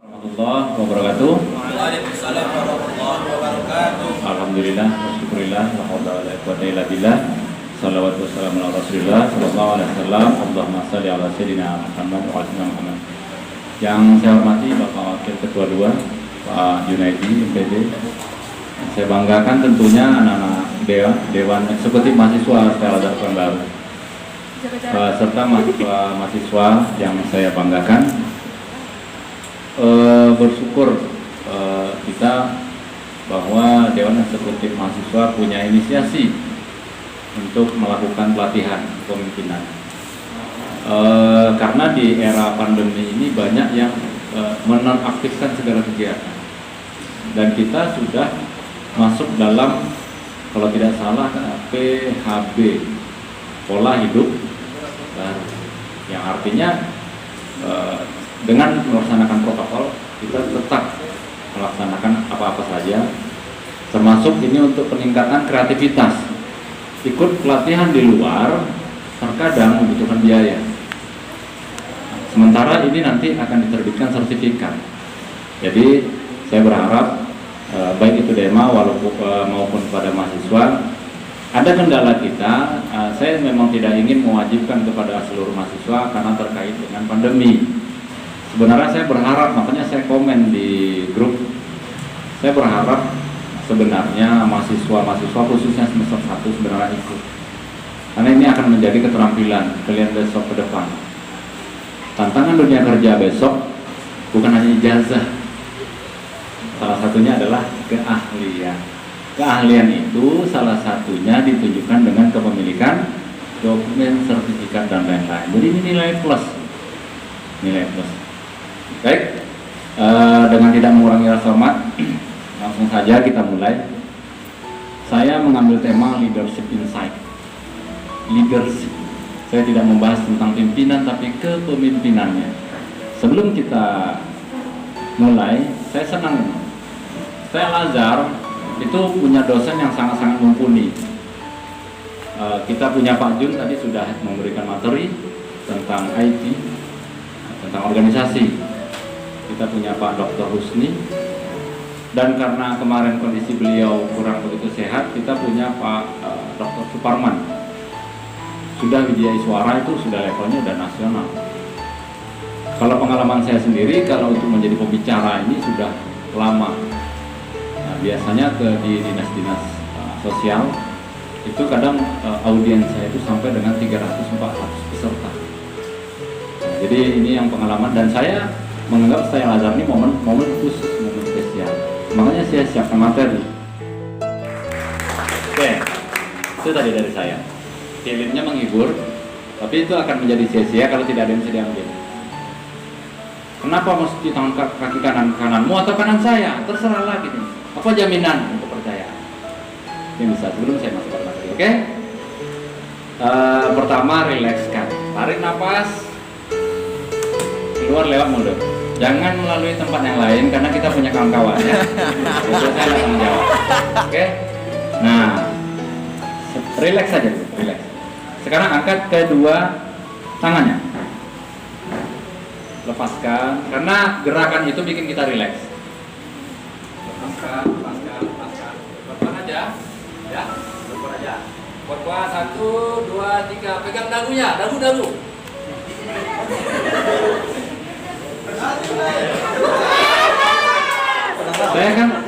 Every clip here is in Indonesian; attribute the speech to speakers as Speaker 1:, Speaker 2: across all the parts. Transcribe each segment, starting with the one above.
Speaker 1: Warahmatullahi wabarakatuh.
Speaker 2: Waalaikumsalam warahmatullahi wabarakatuh.
Speaker 1: Alhamdulillah, wasyukurillah, la haula wala quwwata illa billah. Shalawatu wassalamu ala Rasulillah sallallahu alaihi wasallam. Allahumma shalli ala sayyidina Muhammad wa ala sayyidina Muhammad. Yang saya hormati Bapak Wakil Ketua 2 Pak Junaidi MPD. Saya banggakan tentunya anak-anak Dewan Eksekutif Mahasiswa Al-Azhar Pekanbaru serta mahasiswa yang saya banggakan. Bersyukur kita bahwa Dewan Eksekutif Mahasiswa punya inisiasi untuk melakukan pelatihan kepemimpinan. Karena di era pandemi ini banyak yang menonaktifkan segala kegiatan, dan kita sudah masuk dalam, kalau tidak salah, PHB, pola hidup baru, yang artinya dengan melaksanakan protokol kita tetap melaksanakan apa-apa saja, termasuk ini untuk peningkatan kreativitas. Ikut pelatihan di luar terkadang membutuhkan biaya, sementara ini nanti akan diterbitkan sertifikat. Jadi saya berharap baik itu DEMA maupun pada mahasiswa, ada kendala kita. Saya memang tidak ingin mewajibkan kepada seluruh mahasiswa karena terkait dengan pandemi. Sebenarnya saya berharap, makanya saya komen di grup, saya berharap sebenarnya mahasiswa khususnya semester 1 sebenarnya ikut, karena ini akan menjadi keterampilan kalian besok ke depan. Tantangan dunia kerja besok bukan hanya ijazah, salah satunya adalah keahlian. Keahlian itu salah satunya ditunjukkan dengan kepemilikan dokumen, sertifikat, dan lain-lain. Jadi ini nilai plus. Baik, dengan tidak mengurangi rasa hormat, langsung saja kita mulai. Saya mengambil tema leadership insight. Leadership. Saya tidak membahas tentang pimpinan, tapi kepemimpinannya. Sebelum kita mulai, saya senang. Saya Al-Azhar itu punya dosen yang sangat-sangat mumpuni. Kita punya Pak Jun tadi sudah memberikan materi tentang IT, tentang organisasi. Kita punya Pak Dr. Husni, dan karena kemarin kondisi beliau kurang begitu sehat, kita punya Pak Dr. Suparman. Sudah Wijaya Iswara, itu sudah levelnya udah nasional. Kalau pengalaman saya sendiri, kalau untuk menjadi pembicara ini sudah lama. Nah, biasanya di dinas-dinas sosial itu kadang audiens saya itu sampai dengan 300-400 peserta. Nah, jadi ini yang pengalaman, dan saya menganggap saya Al-Azhar ini momen khusus, momen spesial. Makanya saya siapkan materi. Oke, itu tadi dari saya. Filmnya menghibur, tapi itu akan menjadi sia-sia kalau tidak ada yang bisa diambil. Kenapa mesti tangan kaki kananmu atau kanan saya? Terserahlah gitu. Apa jaminan untuk percaya? Ini bisa sebelum saya masuk ke materi. Oke? Pertama, rilekskan. Tarik nafas, keluar lewat mulut. Jangan melalui tempat yang lain karena kita punya kawan-kawan ya. Jadi saya langsung jawab. Oke? Nah, rileks saja dulu, rileks. Sekarang angkat kedua tangannya. Lepaskan, karena gerakan itu bikin kita rileks. Lepaskan. Pelan aja, ya. Pelan aja. Buat 1, 2, 3. Pegang dagunya, dagu.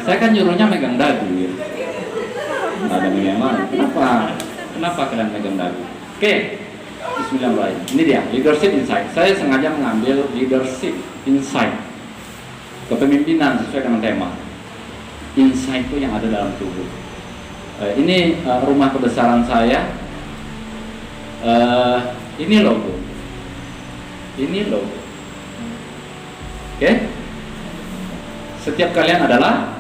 Speaker 1: Saya kan nyuruhnya megang dagu ya. Nggak ada yang lain. Kenapa kalian megang dagu? Oke, bismillahirrahmanirrahim. Ini dia, leadership insight. Saya sengaja mengambil leadership insight, kepemimpinan sesuai dengan tema. Insight itu yang ada dalam tubuh. Ini rumah kebesaran saya. Ini logo. Oke? Setiap kalian adalah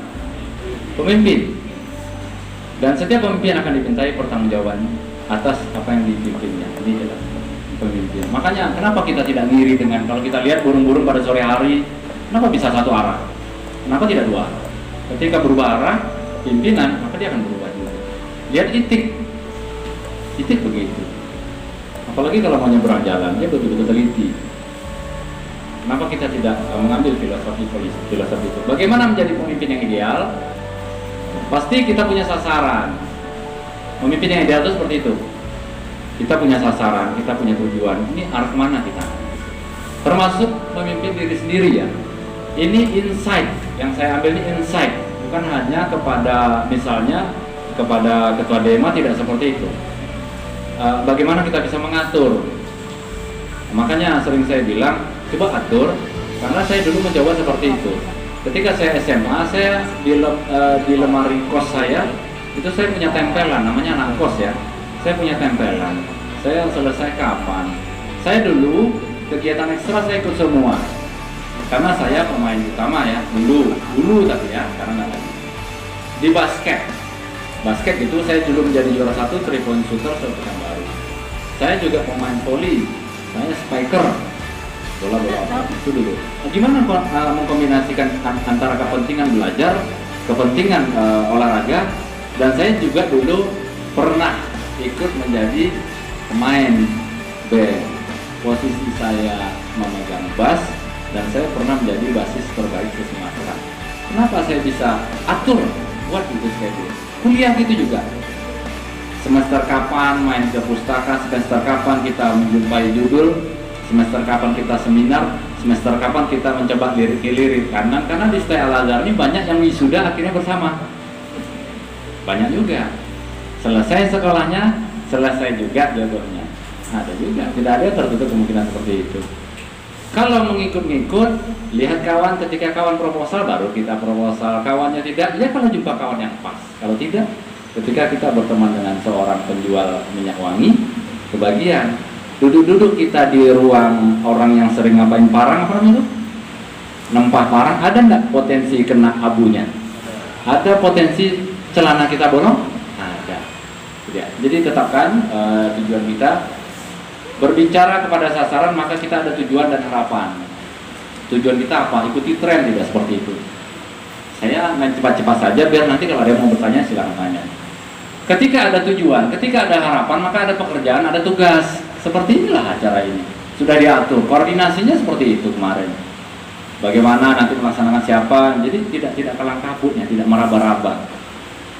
Speaker 1: pemimpin, dan setiap pemimpin akan dimintai pertanggungjawaban atas apa yang dipimpinnya. Ini adalah pemimpin. Makanya kenapa kita tidak ngiri dengan, kalau kita lihat burung-burung pada sore hari, kenapa bisa satu arah? Kenapa tidak dua arah? Ketika berubah arah pimpinan, maka dia akan berubah juga. Lihat itik begitu. Apalagi kalau mau nyebrang jalan, dia betul-betul teliti. Kenapa kita tidak mengambil filosofi itu? Bagaimana menjadi pemimpin yang ideal? Pasti kita punya sasaran. Pemimpin yang ideal itu seperti itu. Kita punya sasaran, kita punya tujuan. Ini arah kemana kita? Termasuk memimpin diri sendiri ya. Ini insight yang saya ambil, ini insight, bukan hanya kepada misalnya kepada ketua DEMA, tidak seperti itu. Bagaimana kita bisa mengatur? Makanya sering saya bilang coba atur, karena saya dulu mencoba seperti itu. Ketika saya SMA, saya di lemari kos saya itu saya punya tempelan, namanya anak kos ya. Saya punya tempelan. Saya selesai kapan? Saya dulu kegiatan ekstra saya ikut semua. Karena saya pemain utama ya, dulu tapi ya, sekarang nggak lagi. Di basket itu saya dulu menjadi juara 1 3 point shooter yang baru. Saya juga pemain volley, saya spiker bola itu dulu. Nah, gimana mengkombinasikan antara kepentingan belajar, kepentingan olahraga, dan saya juga dulu pernah ikut menjadi pemain band. Posisi saya memegang bass, dan saya pernah menjadi basis terbaik di Sumatera. Kenapa saya bisa atur buat itu schedule? Kuliah gitu juga. Semester kapan main ke pustaka, semester kapan kita menjumpai judul, semester kapan kita seminar, semester kapan kita mencoba lirik karena di Stay Al-Azhar ini banyak yang wisuda akhirnya bersama. Banyak juga. Selesai sekolahnya, selesai juga jodohnya. Ada juga, tidak ada tertutup kemungkinan seperti itu. Kalau mengikut-ngikut, lihat kawan, ketika kawan proposal baru kita proposal, kawannya tidak, ya kalau jumpa kawan yang pas. Kalau tidak, ketika kita berteman dengan seorang penjual minyak wangi, kebagian. Duduk-duduk kita di ruang orang yang sering ngapain parang, apa namanya itu? Nempah parang, ada nggak potensi kena abunya? Ada potensi celana kita bolong? Ada. Ya. Jadi tetapkan tujuan kita. Berbicara kepada sasaran, maka kita ada tujuan dan harapan. Tujuan kita apa? Ikuti tren, tidak seperti itu. Saya main cepat-cepat saja biar nanti kalau ada yang mau bertanya silakan tanya. Ketika ada tujuan, ketika ada harapan, maka ada pekerjaan, ada tugas. Seperti inilah acara ini. Sudah diatur, koordinasinya seperti itu kemarin. Bagaimana nanti melaksanakan siapa? Jadi tidak kelang kabutnya, tidak meraba-raba.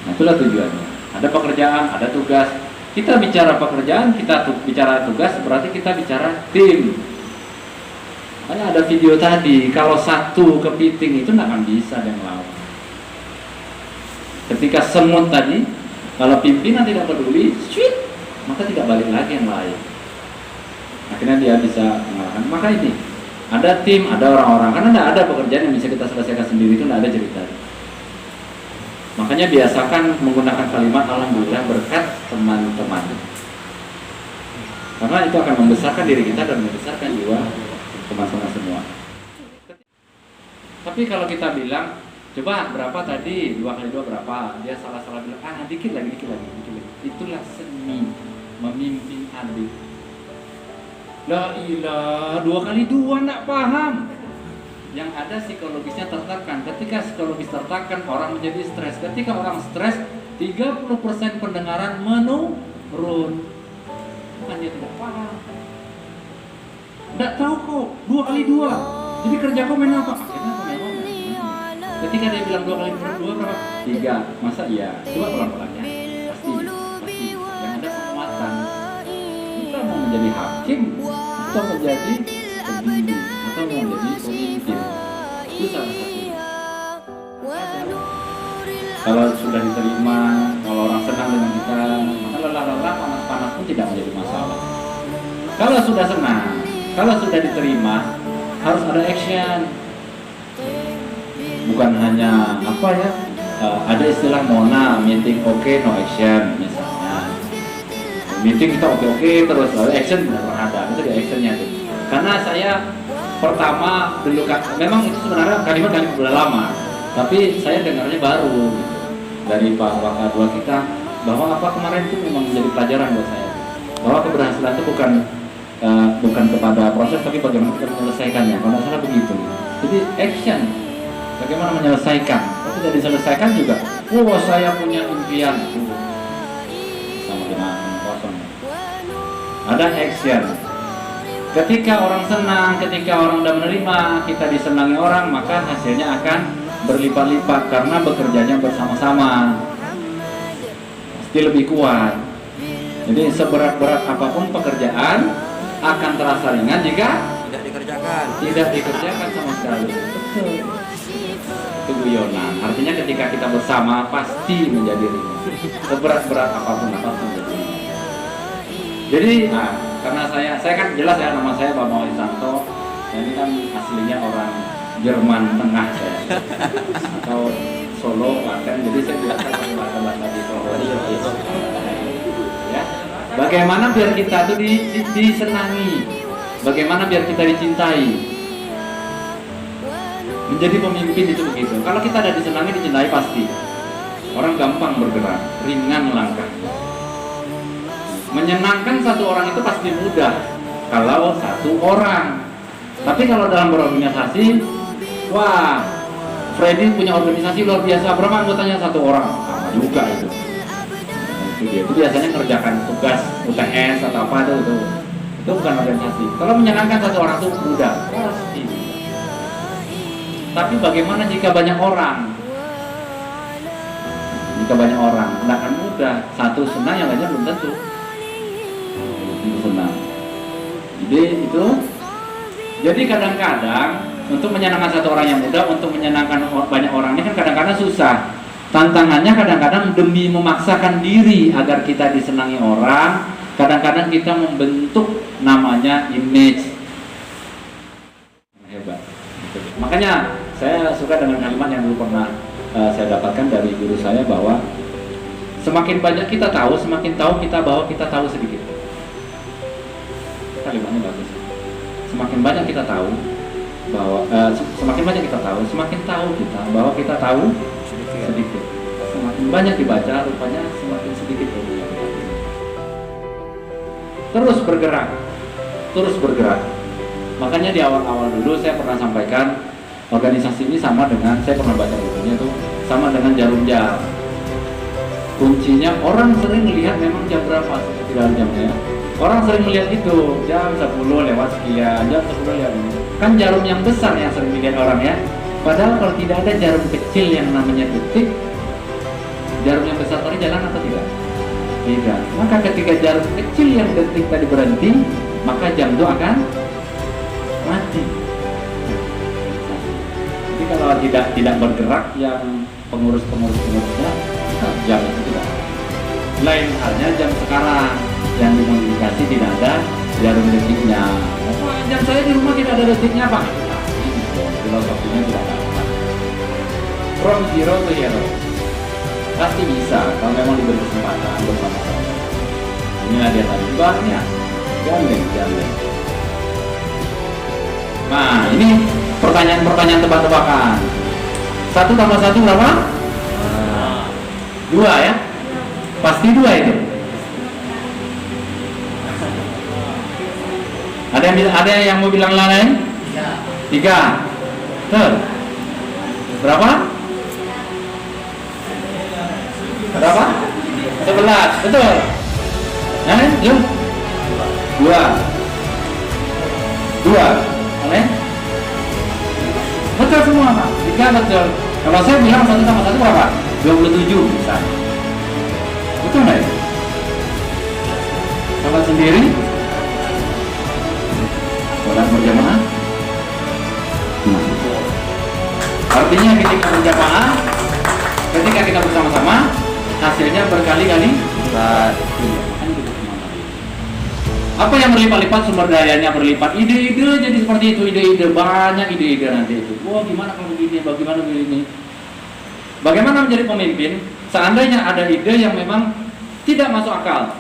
Speaker 1: Nah, itulah tujuannya. Ada pekerjaan, ada tugas. Kita bicara pekerjaan, kita bicara tugas, berarti kita bicara tim. Makanya ada video tadi, kalau satu kepiting itu nggak akan bisa yang lawan. Ketika semut tadi, kalau pimpinan tidak peduli, sweet, maka tidak balik lagi yang lain. Akhirnya dia bisa mengalahkan. Maka ini, ada tim, ada orang-orang. Karena tidak ada pekerjaan yang bisa kita selesaikan sendiri, itu tidak ada cerita. Makanya biasakan menggunakan kalimat alhamdulillah berkat teman-teman. Karena itu akan membesarkan diri kita dan membesarkan jiwa teman-teman semua. Tapi kalau kita bilang, coba berapa tadi? 2 kali 2 berapa? Dia salah-salah bilang, dikit lagi. Itulah seni memimpin adik. La ilah, 2 kali 2 enggak paham. Yang ada psikologisnya tertekan. Ketika psikologis tertekan, orang menjadi stres. Ketika orang stres, 30% pendengaran menurun. Bukan dia tidak paham. Tidak tahu kok, 2 kali 2. Jadi kerja kau main apa? Akhirnya aku main apa? Ketika dia bilang 2 kali 2 berapa? 3. Masa iya? Coba pelan-pelan ya. Pasti. Yang ada penguatan. Kita mau menjadi hakim atau menjadi pembimbing atau mau menjadi pemimpin. Itu salah satunya. Kalau sudah diterima, kalau orang senang dengan kita, maka lelah-lelah, panas-panas pun tidak menjadi masalah. Kalau sudah senang, kalau sudah diterima, harus ada action. Bukan hanya apa ya? Ada istilah Mona, meeting oke, no action misalnya. Meeting kita oke terus action benar ada. Itu di actionnya tuh. Karena saya pertama dulu memang itu sebenarnya kalimat udah lama, tapi saya dengarnya baru gitu, dari Pak Wakadua kita bahwa apa kemarin itu memang menjadi pelajaran buat saya bahwa keberhasilan itu bukan kepada proses tapi bagaimana kita menyelesaikannya. Kalau salah begitu. Jadi action, bagaimana menyelesaikan. Kalau tidak diselesaikan juga, saya punya impian sama dengan kosong. Ada action. Ketika orang senang, ketika orang udah menerima, kita disenangi orang, maka hasilnya akan berlipat-lipat karena bekerjanya bersama-sama. Pasti lebih kuat. Jadi seberat-berat apapun pekerjaan akan terasa ringan jika tidak dikerjakan sama sekali. Betul. Itu guyonan. Artinya ketika kita bersama pasti menjadi ringan. Seberat-berat apapun menjadi ringan. Jadi, karena saya kan jelas ya, nama saya Bambang Wisanto. Ini kan aslinya orang Jerman Tengah saya, atau Solo, Klaten. Jadi saya biasa pakai bahasa di Solo. Ya. Bagaimana biar kita tuh disenangi? Bagaimana biar kita dicintai? Menjadi pemimpin itu begitu. Kalau kita ada disenangi, dicintai pasti. Orang gampang bergerak, ringan langkah. Menyenangkan satu orang itu pasti mudah kalau satu orang. Tapi kalau dalam berorganisasi, wah, Freddy punya organisasi luar biasa. Berapa anggotanya? Satu orang. Sama juga itu. Itu biasanya kerjakan tugas UTS atau apa itu bukan organisasi. Kalau menyenangkan satu orang itu mudah pasti. Tapi bagaimana jika banyak orang? Jika banyak orang, tidak akan mudah. Satu senang, yang lainnya belum tentu senang. Jadi kadang-kadang untuk menyenangkan satu orang yang muda, untuk menyenangkan banyak orang ini kan kadang-kadang susah. Tantangannya kadang-kadang demi memaksakan diri agar kita disenangi orang, kadang-kadang kita membentuk namanya image. Hebat. Makanya saya suka dengan kalimat yang dulu pernah saya dapatkan dari guru saya, bahwa semakin banyak kita tahu, semakin tahu kita bahwa kita tahu sedikit. Kalimatnya bagus. Semakin banyak kita tahu bahwa semakin banyak kita tahu, semakin tahu kita bahwa kita tahu sedikit. Semakin banyak dibaca, rupanya semakin sedikit ilmu yang kita punya. Terus bergerak. Makanya di awal-awal dulu saya pernah sampaikan, organisasi ini sama dengan, saya pernah baca bukunya tuh, sama dengan jarum jam. Kuncinya orang sering melihat memang jam berapa seperti dalam jamnya. Orang sering melihat itu, jam 10 lewat sekian, jam 10 lewat ini. Kan jarum yang besar yang sering dilihat orang ya. Padahal kalau tidak ada jarum kecil yang namanya detik, jarum yang besar tadi jalan atau tidak? Tidak. Maka ketika jarum kecil yang detik tadi berhenti, maka jam itu akan mati. Jadi kalau tidak bergerak yang pengurusnya, jam itu tidak. Lain halnya jam sekarang yang dimodifikasi tidak ada jarum detiknya. Jam saya di rumah tidak ada detiknya, Pak. Filosofinya tidak ada. From zero to hero. Pasti bisa kalau memang diberi kesempatan bersama-sama. Inilah dia tadi banyak. Gandeng. Nah, ini pertanyaan tebak-tebakan. 1 tambah 1 berapa? 2 ya? Pasti 2 itu. Ada yang mau bilang lain? 3. Betul. Berapa? 11. Betul. Yuk. 2. Oleh? Betul semua, Pak. 3 betul. Kalau saya bilang 1 tambah 1 berapa? 27 misalnya. Betul nggak ya? Kalau sendiri? Orang berjamaah? Artinya ketika berjamaah, ketika kita bersama-sama, hasilnya berkali-kali lipat. Apa yang berlipat-lipat? Sumber dayanya berlipat. Ide-ide jadi seperti itu, ide-ide banyak ide-ide nanti itu. Wah, gimana kalau begini, bagaimana begini? Bagaimana menjadi pemimpin? Seandainya ada ide yang memang tidak masuk akal,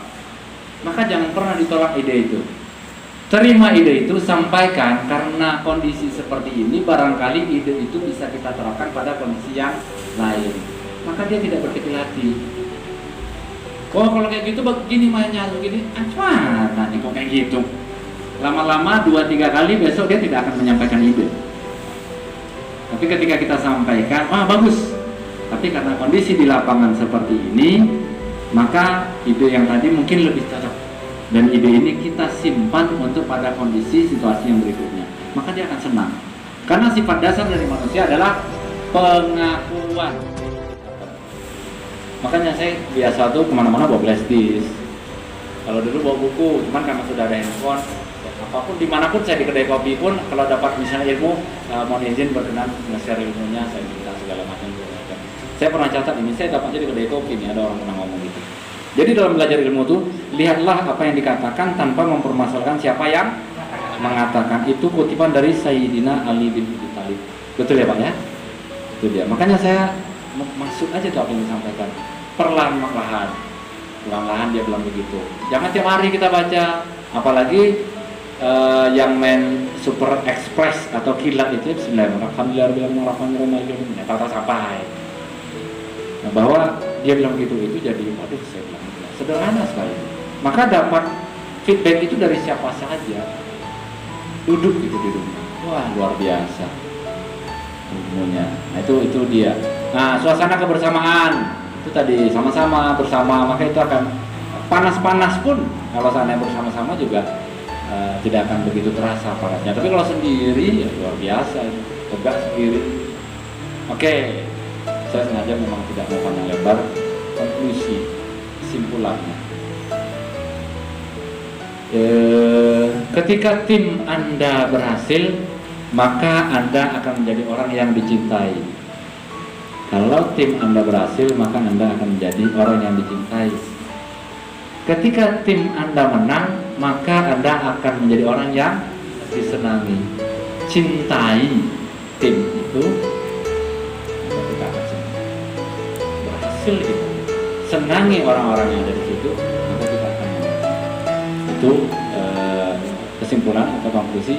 Speaker 1: maka jangan pernah ditolak ide itu. Terima ide itu, sampaikan, karena kondisi seperti ini barangkali ide itu bisa kita terapkan pada kondisi yang lain. Maka dia tidak berkecil hati. Oh, kalau kayak gitu begini mainnya, begini, mana nih kok kayak gitu. Lama-lama 2-3 kali besok dia tidak akan menyampaikan ide. Tapi ketika kita sampaikan, wah bagus. Tapi karena kondisi di lapangan seperti ini, maka ide yang tadi mungkin lebih cocok. dan ide ini kita simpan untuk pada kondisi situasi yang berikutnya, maka dia akan senang. Karena sifat dasar dari manusia adalah pengakuan. Makanya saya biasa tuh kemana-mana bawa flash disk. Kalau dulu bawa buku, cuman karena sudah ada handphone, apapun dimanapun saya di kedai kopi pun, kalau dapat misalnya ilmu, mohon izin berkenan nge-share ilmunya, saya minta segala macam. Saya pernah catat ini, saya dapatnya di kedai kopi nih, ada orang pernah ngomong gitu. Jadi dalam belajar ilmu tuh, lihatlah apa yang dikatakan tanpa mempermasalahkan siapa yang mengatakan. Itu kutipan dari Sayyidina Ali bin Abi Thalib. Betul ya Pak ya? Itu dia. Makanya saya masuk aja tuh apa yang disampaikan. Perlahan-lahan dia bilang begitu. Jangan tiap hari kita baca, apalagi yang main super express atau kilat itu Bismillahirrahmanirrahim. Kata sampai. Nah, bahwa dia bilang gitu itu jadi, waduh saya bilang sederhana sekali. Maka dapat feedback itu dari siapa saja. Duduk gitu di rumah. Wah luar biasa ilmunya. Nah itu dia. Nah suasana kebersamaan itu tadi sama-sama bersama, maka itu akan panas-panas pun kalau seandainya bersama-sama juga tidak akan begitu terasa panasnya. Tapi kalau sendiri ya luar biasa, tegak sendiri. Oke, saya sengaja memang tidak mau panjang lebar. Konklusi, kesimpulannya, ketika tim Anda berhasil, maka Anda akan menjadi orang yang dicintai. Kalau tim Anda berhasil, maka Anda akan menjadi orang yang dicintai. Ketika tim Anda menang, maka Anda akan menjadi orang yang disenangi. Cintai tim itu, kita akan senang. Berhasil itu, senangi orang-orang yang ada di situ, maka kita akan menang. Itu kesimpulan atau konklusi.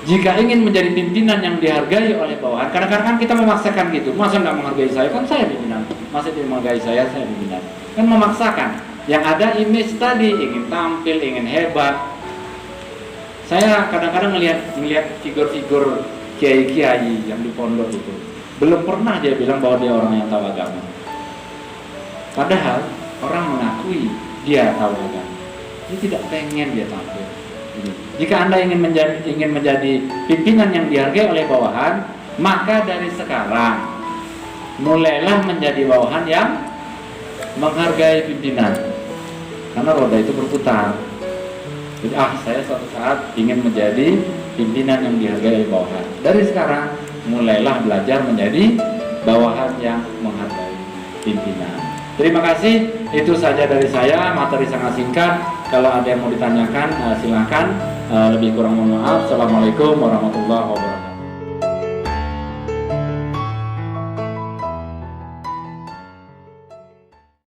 Speaker 1: Jika ingin menjadi pimpinan yang dihargai oleh bawahan, kadang-kadang kan kita memaksakan gitu. Masa nggak menghargai saya? Kan saya pimpinan. Masa dia menghargai saya pimpinan. Kan memaksakan. Yang ada image tadi, ingin tampil, ingin hebat. Saya kadang-kadang melihat figur-figur kiai-kiai yang di pondok itu. Belum pernah dia bilang bahwa dia orang yang tahu agama. Padahal orang mengakui dia tahu agama. Dia tidak pengen dia tampil. Jika Anda ingin menjadi pimpinan yang dihargai oleh bawahan, maka dari sekarang mulailah menjadi bawahan yang menghargai pimpinan. Karena roda itu berputar. Jadi saya suatu saat ingin menjadi pimpinan yang dihargai oleh bawahan. Dari sekarang mulailah belajar menjadi bawahan yang menghargai pimpinan. Terima kasih, itu saja dari saya, materi sangat singkat. Kalau ada yang mau ditanyakan, silakan. Lebih kurang mohon maaf. Assalamualaikum warahmatullahi wabarakatuh.